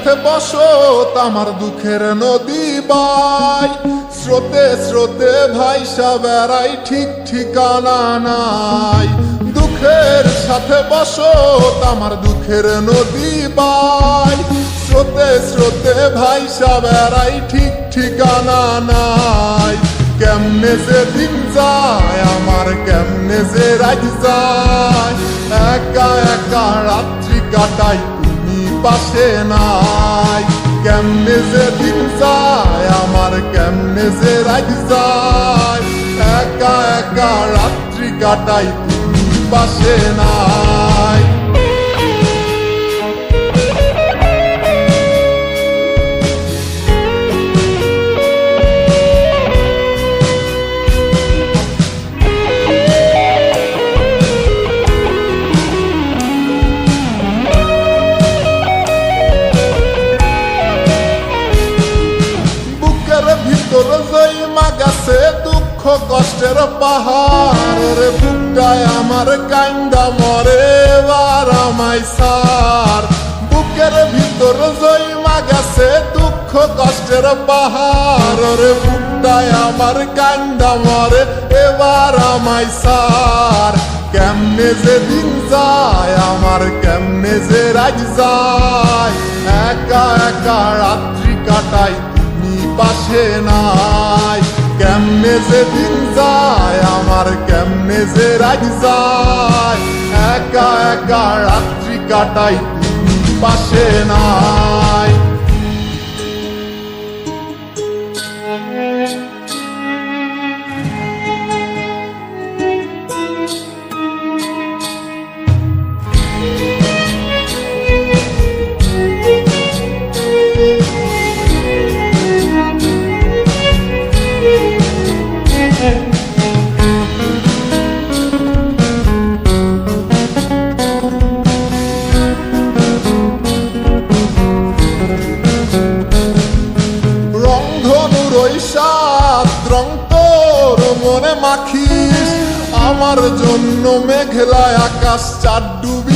সাথে বসত আমার দুঃখের নদী বাই, স্রোতে স্রোতে ভাইসা বেড়াই ঠিক ঠিকানা নাই। দুঃখের সাথে বসত আমার দুঃখের নদী বাই, স্রোতে স্রোতে ভাইসা বেড়াই ঠিক ঠিকানা নাই। কেমনে যে দিন যায় আমার, কেমনে যে রাত যায়, একা একা রাত্রি কাটাই তুমি পাশে নাই। কেমনে যে দিন যায় আমার, কেমনে যে রাত যায়, একা একা রাত্রি কাটাই তুমি পাশে নাই। ভিতর জৈমা গেছে দুঃখ কষ্টের পাহাড় রে, বুকটায় আমার কান্দা মরে এবার আমায় সার। বুকের ভিতর জৈমা গেছে দুঃখ কষ্টের পাহাড় রে, বুকটায় আমার কান্দা মরে এবার আমায় সার। কেমনে যে দিন যায় আমার, কেমনে যে রাত যায়, একা একা রাত্রি কাটাই পাশে নাই। কেমনে যে দিন যায় আমার, কেমনে যে রাত যায়, একা একা রাত্রি কাটাই তুমি পাশে নাই। রং তোর মনে মাখিস, আমার জন্য মেঘলা আকাশ চাঁদ ডুবি